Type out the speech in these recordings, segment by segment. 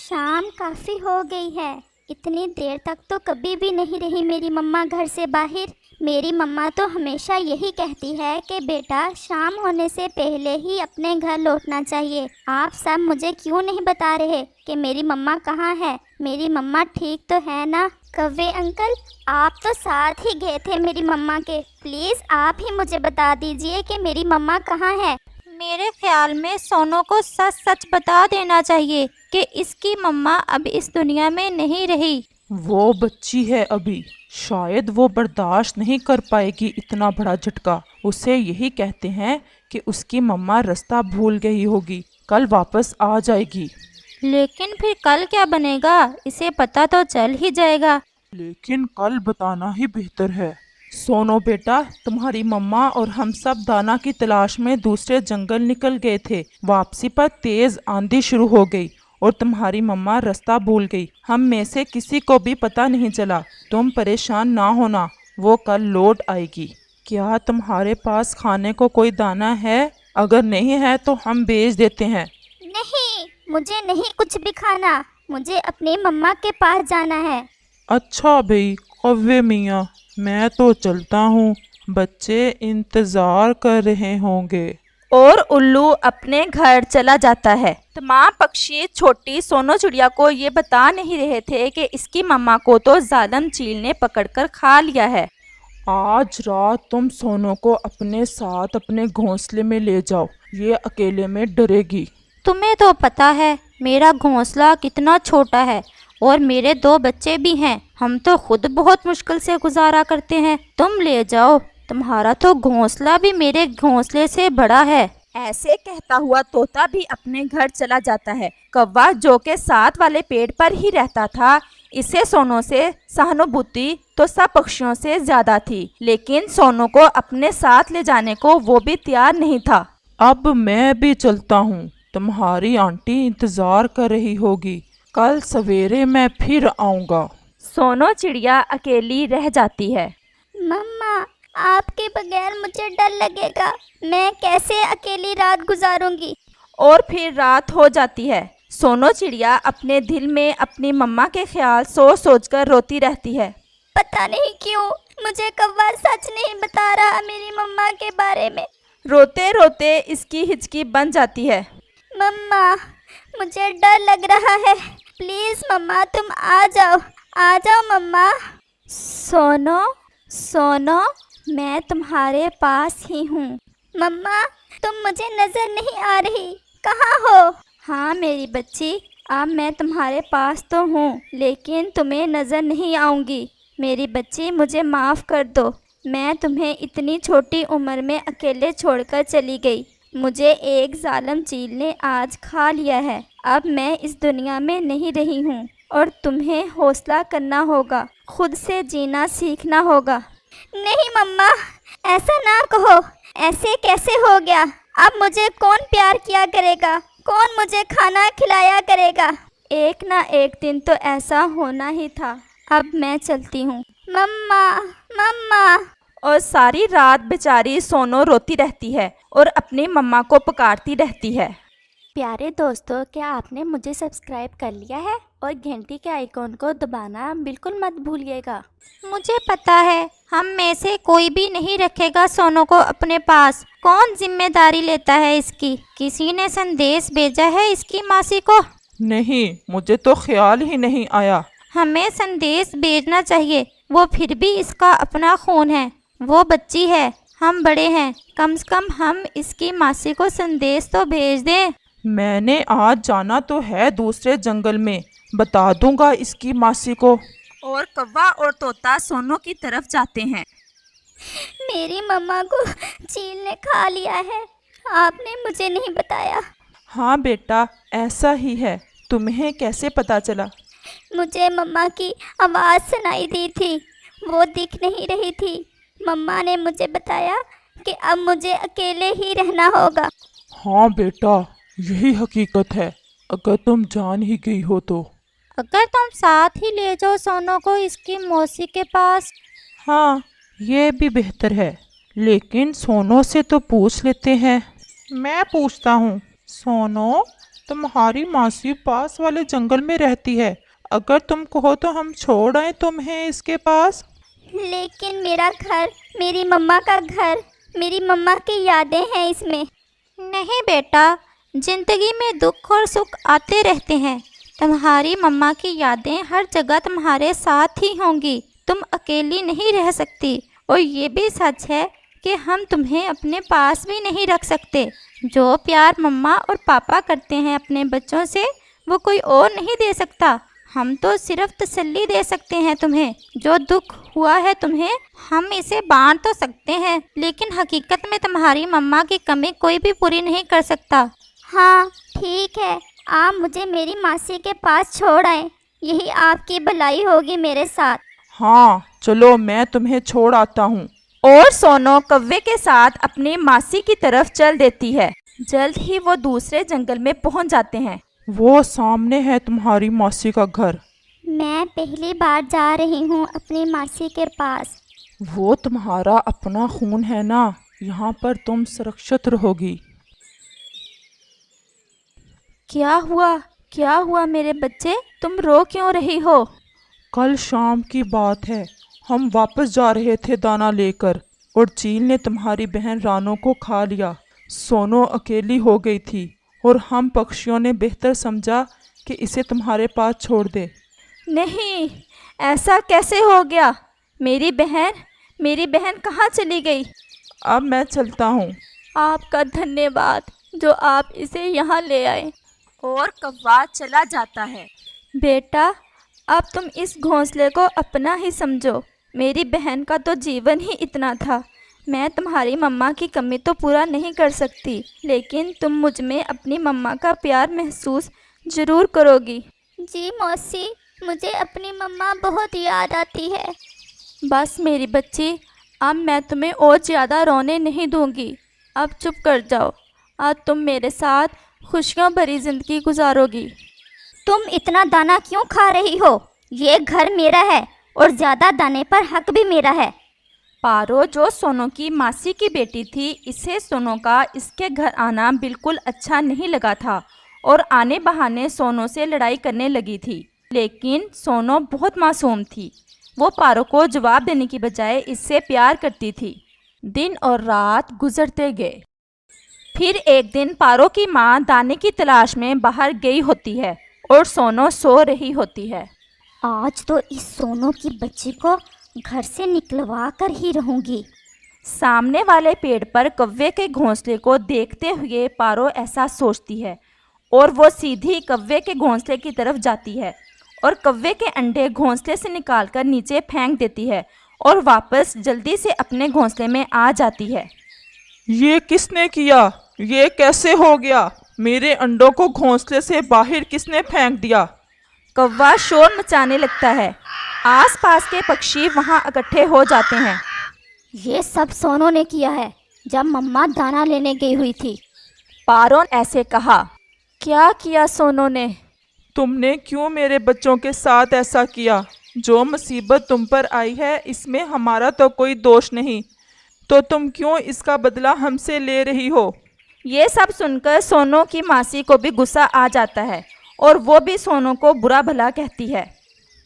शाम काफ़ी हो गई है। इतनी देर तक तो कभी भी नहीं रही मेरी मम्मा घर से बाहर। मेरी मम्मा तो हमेशा यही कहती है कि बेटा शाम होने से पहले ही अपने घर लौटना चाहिए। आप सब मुझे क्यों नहीं बता रहे कि मेरी मम्मा कहाँ है? मेरी मम्मा ठीक तो है ना? कव्वे अंकल, आप तो साथ ही गए थे मेरी मम्मा के। प्लीज़ आप ही मुझे बता दीजिए कि मेरी मम्मा कहाँ है। मेरे ख्याल में सोनू को सच सच बता देना चाहिए कि इसकी मम्मा अब इस दुनिया में नहीं रही। वो बच्ची है अभी, शायद वो बर्दाश्त नहीं कर पाएगी इतना बड़ा झटका। उसे यही कहते हैं कि उसकी मम्मा रास्ता भूल गई होगी, कल वापस आ जाएगी। लेकिन फिर कल क्या बनेगा, इसे पता तो चल ही जाएगा। लेकिन कल बताना ही बेहतर है। सोनो बेटा, तुम्हारी मम्मा और हम सब दाना की तलाश में दूसरे जंगल निकल गए थे। वापसी पर तेज आंधी शुरू हो गई और तुम्हारी मम्मा रास्ता भूल गई। हम में से किसी को भी पता नहीं चला। तुम परेशान ना होना, वो कल लौट आएगी। क्या तुम्हारे पास खाने को कोई दाना है? अगर नहीं है तो हम बेच देते हैं। नहीं, मुझे नहीं कुछ भी खाना। मुझे अपनी मम्मा के पास जाना है। अच्छा भाई कव्वे मियाँ, मैं तो चलता हूँ, बच्चे इंतज़ार कर रहे होंगे। और उल्लू अपने घर चला जाता है। तमाम पक्षी छोटी सोनो चिड़िया को ये बता नहीं रहे थे कि इसकी मम्मा को तो जालिम चील ने पकड़कर खा लिया है। आज रात तुम सोनो को अपने साथ अपने घोंसले में ले जाओ, ये अकेले में डरेगी। तुम्हें तो पता है मेरा घोंसला कितना छोटा है और मेरे 2 बच्चे भी हैं। हम तो खुद बहुत मुश्किल से गुजारा करते हैं। तुम ले जाओ, तुम्हारा तो घोंसला भी मेरे घोंसले से बड़ा है। ऐसे कहता हुआ तोता भी अपने घर चला जाता है। कौवा जो के साथ वाले पेड़ पर ही रहता था, इसे सोनू से सहानुभूति तो सब पक्षियों से ज्यादा थी, लेकिन सोनू को अपने साथ ले जाने को वो भी तैयार नहीं था। अब मैं भी चलता हूँ, तुम्हारी आंटी इंतज़ार कर रही होगी। कल सवेरे मैं फिर आऊँगा। सोनो चिड़िया अकेली रह जाती है। मम्मा, आपके बगैर मुझे डर लगेगा। मैं कैसे अकेली रात गुजारूंगी? और फिर रात हो जाती है। सोनो चिड़िया अपने दिल में अपनी मम्मा के ख्याल सोच सोच कर रोती रहती है। पता नहीं क्यों मुझे कौवा सच नहीं बता रहा मेरी मम्मा के बारे में। रोते रोते इसकी हिचकी बन जाती है। मम्मा, मुझे डर लग रहा है। प्लीज़ मम्मा, तुम आ जाओ, आ जाओ मम्मा। सोनो, सोनो, मैं तुम्हारे पास ही हूँ। मम्मा, तुम मुझे नज़र नहीं आ रही, कहाँ हो? हाँ मेरी बच्ची, अब मैं तुम्हारे पास तो हूँ, लेकिन तुम्हें नज़र नहीं आऊँगी। मेरी बच्ची, मुझे माफ़ कर दो। मैं तुम्हें इतनी छोटी उम्र में अकेले छोड़कर चली गई। मुझे एक जालिम चील ने आज खा लिया है। अब मैं इस दुनिया में नहीं रही हूँ और तुम्हें हौसला करना होगा, खुद से जीना सीखना होगा। नहीं मम्मा, ऐसा ना कहो। ऐसे कैसे हो गया? अब मुझे कौन प्यार किया करेगा? कौन मुझे खाना खिलाया करेगा? एक ना एक दिन तो ऐसा होना ही था। अब मैं चलती हूँ। मम्मा, मम्मा। और सारी रात बेचारी सोनो रोती रहती है और अपनी मम्मा को पुकारती रहती है। प्यारे दोस्तों, क्या आपने मुझे सब्सक्राइब कर लिया है? और घंटी के आइकॉन को दबाना बिल्कुल मत भूलिएगा। मुझे पता है हम में से कोई भी नहीं रखेगा सोनो को अपने पास। कौन जिम्मेदारी लेता है इसकी? किसी ने संदेश भेजा है इसकी मासी को? नहीं, मुझे तो ख्याल ही नहीं आया। हमें संदेश भेजना चाहिए। वो फिर भी इसका अपना खून है। वो बच्ची है, हम बड़े हैं। कम से कम हम इसकी मासी को संदेश तो भेज दें। मैंने आज जाना तो है दूसरे जंगल में, बता दूंगा इसकी मासी को। और कौवा और तोता सोनो की तरफ जाते हैं। मेरी मम्मा को चील ने खा लिया है। आपने मुझे नहीं बताया। हाँ बेटा, ऐसा ही है। तुम्हें कैसे पता चला? मुझे मम्मा की आवाज़ सुनाई दी थी, वो दिख नहीं रही थी। मम्मा ने मुझे बताया कि अब मुझे अकेले ही रहना होगा। हाँ बेटा, यही हकीकत है, अगर तुम जान ही गई हो तो। अगर तुम साथ ही ले जाओ सोनो को इसकी मौसी के पास। हाँ, ये भी बेहतर है, लेकिन सोनो से तो पूछ लेते हैं। मैं पूछता हूँ। सोनो, तुम्हारी मासी पास वाले जंगल में रहती है। अगर तुम कहो तो हम छोड़ आए तुम्हें इसके पास। लेकिन मेरा घर, मेरी मम्मा का घर, मेरी मम्मा की यादें हैं इसमें। नहीं बेटा, जिंदगी में दुख और सुख आते रहते हैं। तुम्हारी मम्मा की यादें हर जगह तुम्हारे साथ ही होंगी। तुम अकेली नहीं रह सकती। और ये भी सच है कि हम तुम्हें अपने पास भी नहीं रख सकते। जो प्यार मम्मा और पापा करते हैं अपने बच्चों से, वो कोई और नहीं दे सकता। हम तो सिर्फ तसल्ली दे सकते हैं तुम्हें। जो दुख हुआ है तुम्हें, हम इसे बांट तो सकते हैं, लेकिन हकीकत में तुम्हारी मम्मा की कमी कोई भी पूरी नहीं कर सकता। हाँ ठीक है, आप मुझे मेरी मासी के पास छोड़ आए, यही आपकी भलाई होगी मेरे साथ। हाँ चलो, मैं तुम्हें छोड़ आता हूँ। और सोनो कौवे के साथ अपनी मासी की तरफ चल देती है। जल्द ही वो दूसरे जंगल में पहुंच जाते हैं। वो सामने है तुम्हारी मासी का घर। मैं पहली बार जा रही हूँ अपनी मासी के पास। वो तुम्हारा अपना खून है ना, यहाँ पर तुम सुरक्षित रहोगी। क्या हुआ मेरे बच्चे, तुम रो क्यों रही हो? कल शाम की बात है, हम वापस जा रहे थे दाना लेकर और चील ने तुम्हारी बहन रानो को खा लिया। सोनो अकेली हो गई थी और हम पक्षियों ने बेहतर समझा कि इसे तुम्हारे पास छोड़ दे। नहीं, ऐसा कैसे हो गया? मेरी बहन कहाँ चली गई? अब मैं चलता हूँ। आपका धन्यवाद जो आप इसे यहाँ ले आए। और कौवा चला जाता है। बेटा, अब तुम इस घोंसले को अपना ही समझो। मेरी बहन का तो जीवन ही इतना था। मैं तुम्हारी मम्मा की कमी तो पूरा नहीं कर सकती, लेकिन तुम मुझ में अपनी मम्मा का प्यार महसूस ज़रूर करोगी। जी मौसी, मुझे अपनी मम्मा बहुत याद आती है। बस मेरी बच्ची, अब मैं तुम्हें और ज़्यादा रोने नहीं दूंगी। अब चुप कर जाओ। आज तुम मेरे साथ खुशियाँ भरी ज़िंदगी गुजारोगी। तुम इतना दाना क्यों खा रही हो? ये घर मेरा है और ज़्यादा दाने पर हक भी मेरा है। पारो, जो सोनो की मासी की बेटी थी, इसे सोनो का इसके घर आना बिल्कुल अच्छा नहीं लगा था और आने बहाने सोनो से लड़ाई करने लगी थी। लेकिन सोनो बहुत मासूम थी। वो पारो को जवाब देने की बजाय इससे प्यार करती थी। दिन और रात गुजरते गए। फिर एक दिन पारो की माँ दाने की तलाश में बाहर गई होती है और सोनो सो रही होती है। आज तो इस सोनो की बच्ची को घर से निकलवा कर ही रहूंगी। सामने वाले पेड़ पर कौवे के घोंसले को देखते हुए पारो ऐसा सोचती है और वो सीधी कौवे के घोंसले की तरफ जाती है और कौवे के अंडे घोंसले से निकालकर नीचे फेंक देती है और वापस जल्दी से अपने घोंसले में आ जाती है। ये किसने किया? ये कैसे हो गया? मेरे अंडों को घोंसले से बाहर किसने फेंक दिया? कौवा शोर मचाने लगता है। आसपास के पक्षी वहां इकट्ठे हो जाते हैं। ये सब सोनो ने किया है जब मम्मा दाना लेने गई हुई थी। पारो ऐसे कहा। क्या किया सोनो ने? तुमने क्यों मेरे बच्चों के साथ ऐसा किया? जो मुसीबत तुम पर आई है, इसमें हमारा तो कोई दोष नहीं, तो तुम क्यों इसका बदला हमसे ले रही हो? ये सब सुनकर सोनो की मासी को भी गुस्सा आ जाता है और वो भी सोनो को बुरा भला कहती है।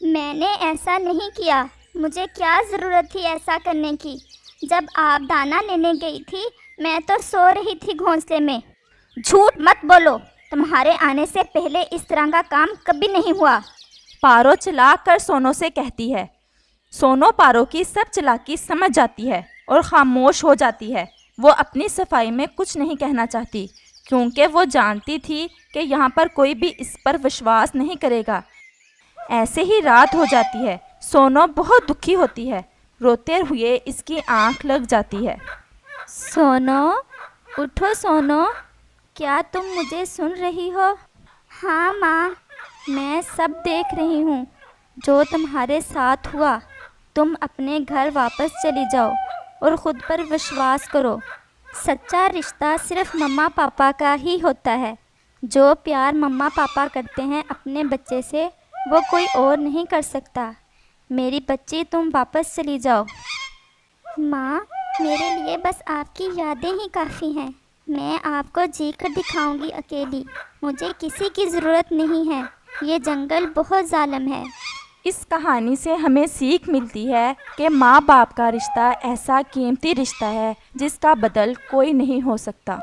मैंने ऐसा नहीं किया, मुझे क्या ज़रूरत थी ऐसा करने की? जब आप दाना लेने गई थी, मैं तो सो रही थी घोंसले में। झूठ मत बोलो, तुम्हारे आने से पहले इस तरह का काम कभी नहीं हुआ। पारो चिल्लाकर कर सोनो से कहती है। सोनो पारो की सब चालाकी समझ जाती है और खामोश हो जाती है। वो अपनी सफाई में कुछ नहीं कहना चाहती, क्योंकि वो जानती थी कि यहाँ पर कोई भी इस पर विश्वास नहीं करेगा। ऐसे ही रात हो जाती है। सोनो बहुत दुखी होती है। रोते हुए इसकी आंख लग जाती है। सोनो, उठो सोनो, क्या तुम मुझे सुन रही हो? हाँ माँ, मैं सब देख रही हूँ जो तुम्हारे साथ हुआ। तुम अपने घर वापस चली जाओ और ख़ुद पर विश्वास करो। सच्चा रिश्ता सिर्फ मम्मा पापा का ही होता है। जो प्यार मम्मा पापा करते हैं अपने बच्चे से, वो कोई और नहीं कर सकता। मेरी बच्ची, तुम वापस चली जाओ। माँ, मेरे लिए बस आपकी यादें ही काफ़ी हैं। मैं आपको जीकर दिखाऊंगी अकेली। मुझे किसी की ज़रूरत नहीं है। ये जंगल बहुत जालिम है। इस कहानी से हमें सीख मिलती है कि माँ बाप का रिश्ता ऐसा कीमती रिश्ता है जिसका बदल कोई नहीं हो सकता।